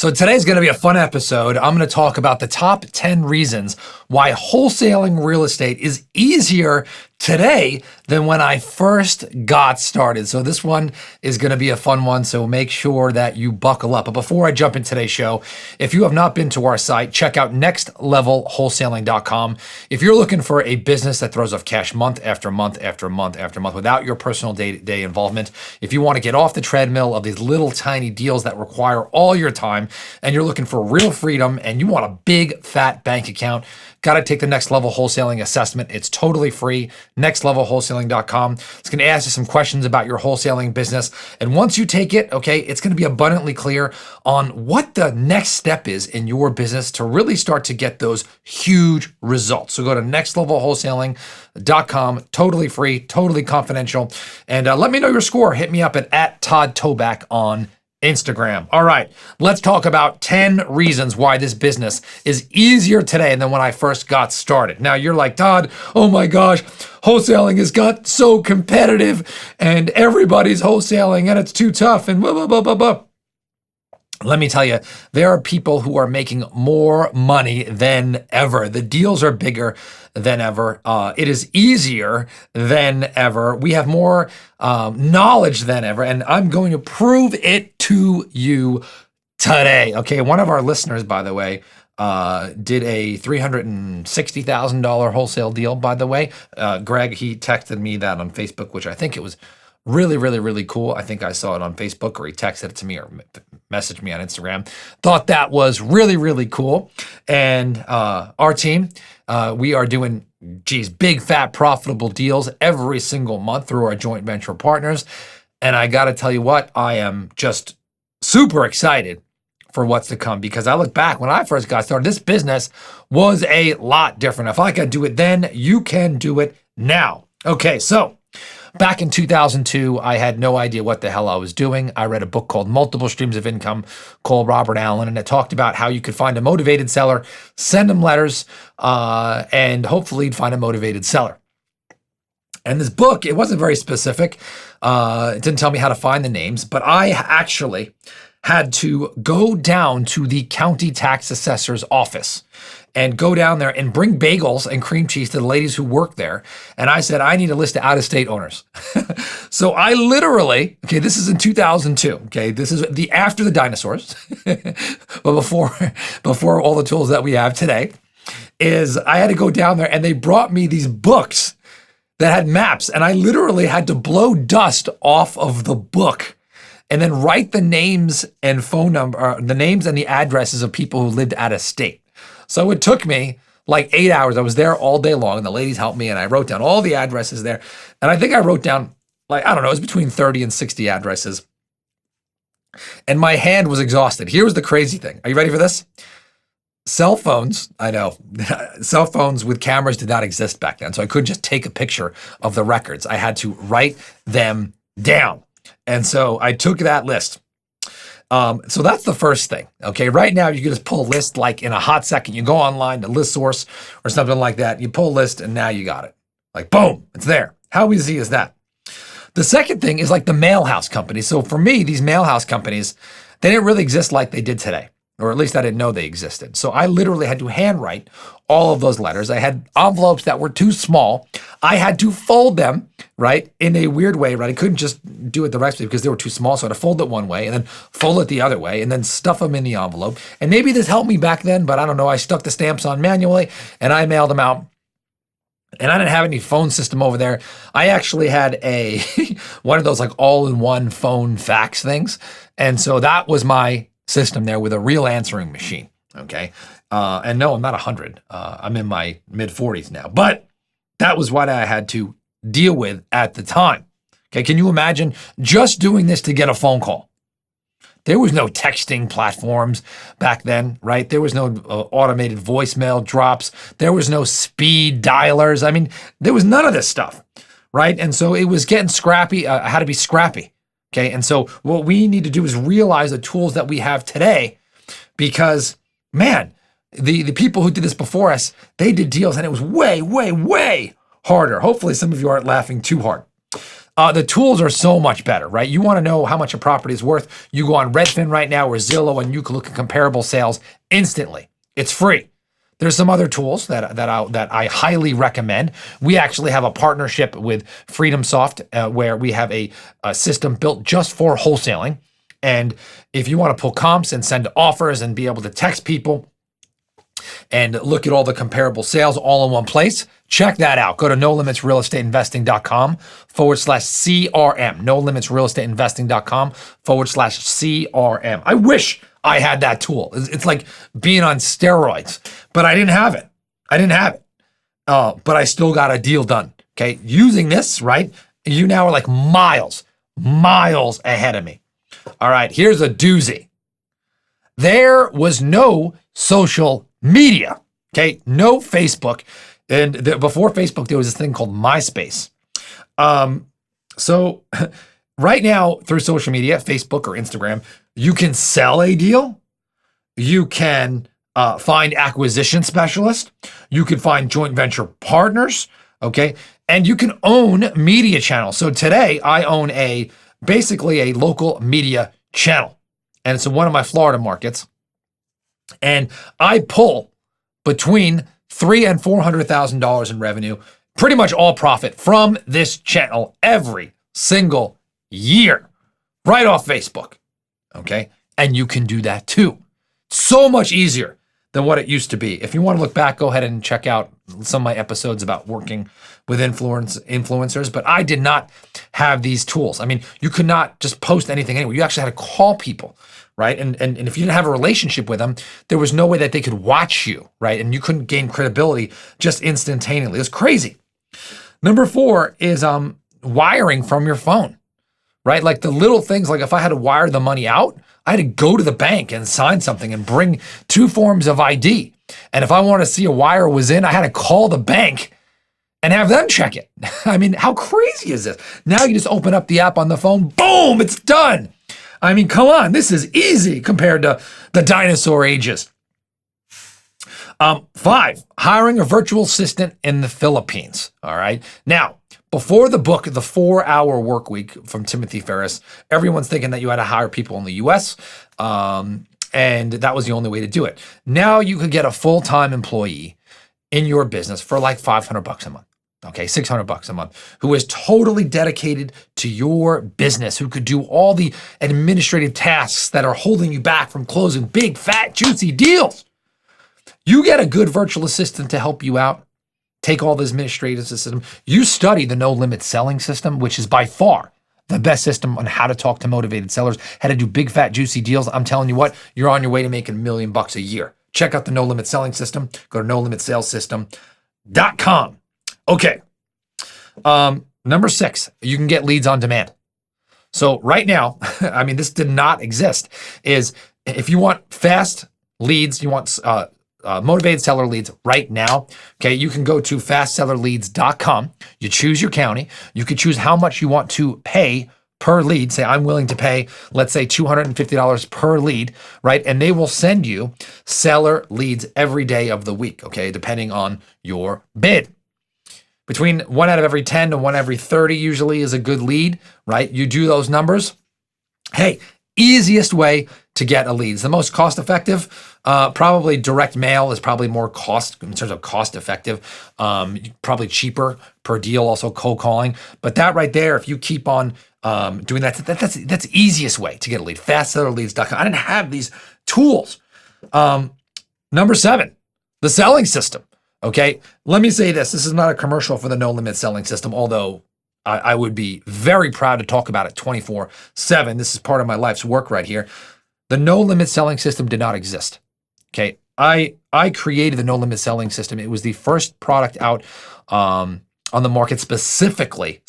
So today's going to be a fun episode. I'm going to talk about the top 10 reasons why wholesaling real estate is easier today than when I first got started. So this one is going to be a fun one, so make sure that you buckle up. But before I jump into today's show, if you have not been to our site, check out nextlevelwholesaling.com. If you're looking for a business that throws off cash month after month after month after month without your personal day-to-day involvement, if you want to get off the treadmill of these little tiny deals that require all your time, and you're looking for real freedom and you want a big fat bank account, got to take the Next Level Wholesaling assessment. It's totally free. Nextlevelwholesaling.com. It's going to ask you some questions about your wholesaling business. And once you take it, okay, it's going to be abundantly clear on what the next step is in your business to really start to get those huge results. So go to nextlevelwholesaling.com, totally free, totally confidential. And let me know your score. Hit me up at Todd Toback on Instagram. All right, let's talk about 10 reasons why this business is easier today than when I first got started. Now you're like, Todd, oh my gosh, wholesaling has got so competitive and everybody's wholesaling and it's too tough and blah, blah, blah, blah, blah. Let me tell you, there are people who are making more money than ever. The deals are bigger than ever. It is easier than ever. We have more knowledge than ever, and I'm going to prove it to you today. Okay, one of our listeners, by the way, did a $360,000 wholesale deal, by the way. Greg, he texted me that on Facebook, which I think it was really, really, really cool. I think I saw it on Facebook, or he texted it to me or messaged me on Instagram. Thought that was really, really cool. And our team, we are doing, big, fat, profitable deals every single month through our joint venture partners. And I got to tell you what, I am just super excited for what's to come, because I look back when I first got started, this business was a lot different. If I could do it then, you can do it now. Okay, so back in 2002, I had no idea what the hell I was doing. I read a book called Multiple Streams of Income called Robert Allen, and it talked about how you could find a motivated seller, send them letters, and hopefully you'd find a motivated seller. And this book, it wasn't very specific. It didn't tell me how to find the names, but I actually had to go down to the county tax assessor's office and go down there and bring bagels and cream cheese to the ladies who work there. And I said, I need a list of out-of-state owners. So I literally, okay, this is in 2002. Okay, this is after the dinosaurs, but before all the tools that we have today, is I had to go down there and they brought me these books that had maps, and I literally had to blow dust off of the book and then write the names and phone number, the names and the addresses of people who lived out of state. So it took me like 8 hours. I was there all day long, and the ladies helped me, and I wrote down all the addresses there. And I think I wrote down, like, I don't know, it was between 30 and 60 addresses. And my hand was exhausted. Here was the crazy thing. Are you ready for this? Cell phones, I know, cell phones with cameras did not exist back then. So I couldn't just take a picture of the records. I had to write them down. And so I took that list. So that's the first thing. Okay, right now you can just pull a list like in a hot second. You go online to ListSource or something like that. You pull a list and now you got it. Like boom, it's there. How easy is that? The second thing is like the mail house companies. So for me, these mail house companies, they didn't really exist like they did today. Or at least I didn't know they existed. So I literally had to handwrite all of those letters. I had envelopes that were too small. I had to fold them, right, in a weird way, right? I couldn't just do it the rest way because they were too small. So I had to fold it one way and then fold it the other way and then stuff them in the envelope. And maybe this helped me back then, but I don't know. I stuck the stamps on manually and I mailed them out. And I didn't have any phone system over there. I actually had one of those like all-in-one phone fax things. And so that was my system there with a real answering machine. Okay. And no, I'm not 100. I'm in my mid 40s now, but that was what I had to deal with at the time. Okay. Can you imagine just doing this to get a phone call? There was no texting platforms back then, right? There was no automated voicemail drops. There was no speed dialers. I mean, there was none of this stuff, right? And so it was getting scrappy. I had to be scrappy. Okay, and so what we need to do is realize the tools that we have today, because, man, the people who did this before us, they did deals and it was way, way, way harder. Hopefully some of you aren't laughing too hard. The tools are so much better, right? You want to know how much a property is worth. You go on Redfin right now or Zillow and you can look at comparable sales instantly. It's free. There's some other tools that I highly recommend. We actually have a partnership with FreedomSoft where we have a system built just for wholesaling. And if you want to pull comps and send offers and be able to text people and look at all the comparable sales all in one place, check that out. Go to nolimitsrealestateinvesting.com/CRM. nolimitsrealestateinvesting.com/CRM. I wish I had that tool. It's like being on steroids, but I didn't have it. But I still got a deal done. Okay. Using this, right? You now are like miles ahead of me. All right. Here's a doozy. There was no social media. Okay. No Facebook. And before Facebook, there was this thing called MySpace. So right now through social media, Facebook or Instagram, you can sell a deal. You can find acquisition specialists. You can find joint venture partners. Okay. And you can own media channels. So today I own basically a local media channel. And it's in one of my Florida markets. And I pull between $300,000 and $400,000 in revenue, pretty much all profit from this channel every single year, right off Facebook. Okay. And you can do that too. So much easier than what it used to be. If you want to look back, go ahead and check out some of my episodes about working with influencers, but I did not have these tools. I mean, you could not just post anything anywhere. You actually had to call people, right? And if you didn't have a relationship with them, there was no way that they could watch you, right? And you couldn't gain credibility just instantaneously. It was crazy. Number 4 is wiring from your phone, right? Like the little things, like if I had to wire the money out, I had to go to the bank and sign something and bring 2 forms of ID. And if I wanted to see a wire was in, I had to call the bank and have them check it. I mean, how crazy is this? Now you just open up the app on the phone, boom, it's done. I mean, come on, this is easy compared to the dinosaur ages. 5, hiring a virtual assistant in the Philippines. All right. Now, before the book, The 4-Hour Work Week from Timothy Ferriss, everyone's thinking that you had to hire people in the US, and that was the only way to do it. Now you could get a full-time employee in your business for like $500 a month. Okay, $600 a month, who is totally dedicated to your business, who could do all the administrative tasks that are holding you back from closing big, fat, juicy deals. You get a good virtual assistant to help you out. Take all the administrative system. You study the No Limit Selling System, which is by far the best system on how to talk to motivated sellers, how to do big, fat, juicy deals. I'm telling you what, you're on your way to making $1 million a year. Check out the No Limit Selling System. Go to nolimitsalessystem.com. Okay. Number 6, you can get leads on demand. So right now, I mean, this did not exist, is if you want fast leads, you want motivated seller leads right now, okay, you can go to fastsellerleads.com. You choose your county. You can choose how much you want to pay per lead. Say, I'm willing to pay, let's say $250 per lead, right? And they will send you seller leads every day of the week, okay, depending on your bid. Between 1 out of every 10 to 1 every 30 usually is a good lead, right? You do those numbers. Hey, easiest way to get a lead. It's the most cost effective. Probably direct mail is probably more cost in terms of cost effective. Probably cheaper per deal, also cold calling. But that right there, if you keep on doing that, that's the easiest way to get a lead. Fastsellerleads.com. I didn't have these tools. Number 7, the selling system. Okay, let me say this. This is not a commercial for the No Limit Selling System, although I would be very proud to talk about it 24/7. This is part of my life's work right here. The No Limit Selling System did not exist. Okay, I created the No Limit Selling System. It was the first product out on the market specifically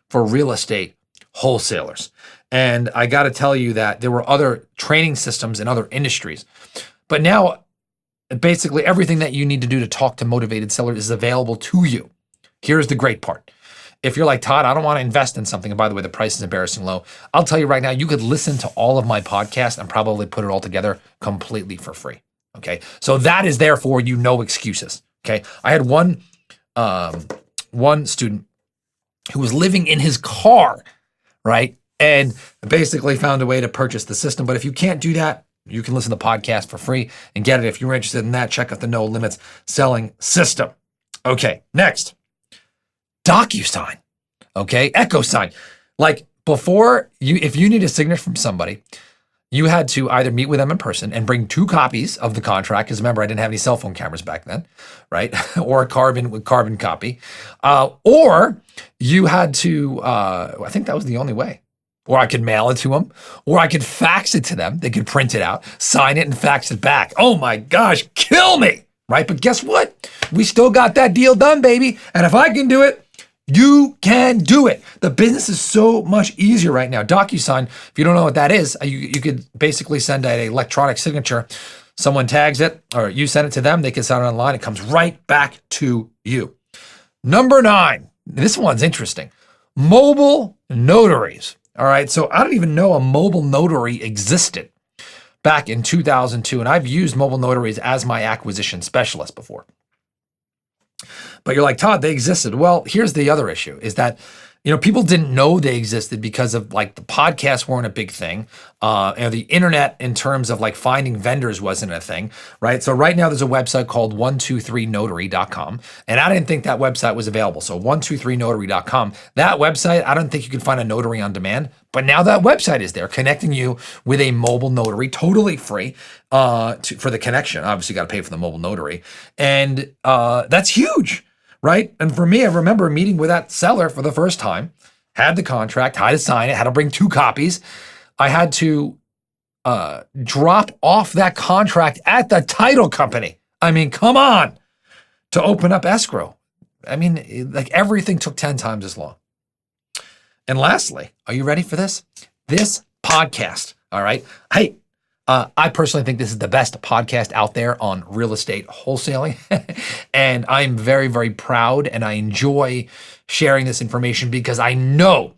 for real estate wholesalers. And I got to tell you that there were other training systems in other industries, but now basically everything that you need to do to talk to motivated sellers is available to you. Here's the great part. If you're like, Todd, I don't want to invest in something, and by the way, the price is embarrassing low, I'll tell you right now, you could listen to all of my podcasts and probably put it all together completely for free. Okay. So that is there for you, no excuses. Okay. I had one student who was living in his car, right? And basically found a way to purchase the system. But if you can't do that, you can listen to the podcast for free and get it. If you're interested in that, check out the No Limits Selling System. Okay, next, DocuSign. Okay, EchoSign. Like before, if you need a signature from somebody, you had to either meet with them in person and bring 2 copies of the contract, because remember, I didn't have any cell phone cameras back then, right? Or a carbon copy. Or you had to, I think that was the only way. Or I could mail it to them, or I could fax it to them. They could print it out, sign it, and fax it back. Oh my gosh, kill me, right? But guess what? We still got that deal done, baby. And if I can do it, you can do it. The business is so much easier right now. DocuSign, if you don't know what that is, you could basically send an electronic signature. Someone tags it, or you send it to them. They can sign it online. It comes right back to you. Number 9, this one's interesting. Mobile notaries. All right, so I don't even know a mobile notary existed back in 2002, and I've used mobile notaries as my acquisition specialist before. But you're like, Todd, they existed. Well, here's the other issue is that, people didn't know they existed because of like the podcasts weren't a big thing. The internet in terms of like finding vendors wasn't a thing, right? So right now there's a website called 123notary.com. And I didn't think that website was available. So 123notary.com, that website, I don't think you can find a notary on demand, but now that website is there connecting you with a mobile notary, totally free for the connection. Obviously you got to pay for the mobile notary. And that's huge. Right? And for me, I remember meeting with that seller for the first time, had the contract, had to sign it, had to bring 2 copies. I had to drop off that contract at the title company. I mean, come on, to open up escrow. I mean, like everything took 10 times as long. And lastly, are you ready for this? This podcast, all right? Hey, I personally think this is the best podcast out there on real estate wholesaling. And I'm very, very proud and I enjoy sharing this information because I know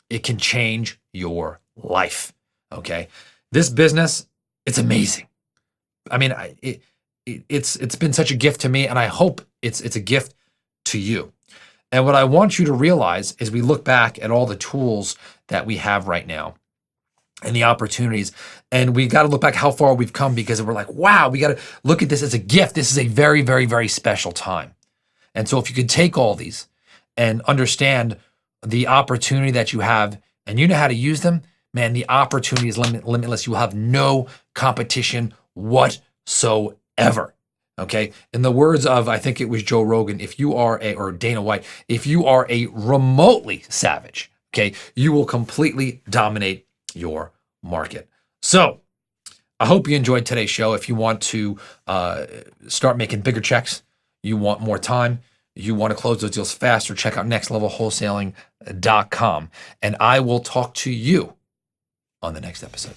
it can change your life. Okay. This business, it's amazing. I mean, it's been such a gift to me, and I hope it's a gift to you. And what I want you to realize is we look back at all the tools that we have right now and the opportunities. And we got to look back how far we've come, because we're like, wow, we got to look at this as a gift. This is a very, very, very special time. And so if you could take all these and understand the opportunity that you have and you know how to use them, man, the opportunity is limitless. You will have no competition whatsoever. Okay. In the words of, I think it was Joe Rogan, or Dana White, if you are a remotely savage, okay, you will completely dominate your market. So I hope you enjoyed today's show. If you want to start making bigger checks, you want more time, you want to close those deals faster, check out nextlevelwholesaling.com. And I will talk to you on the next episode.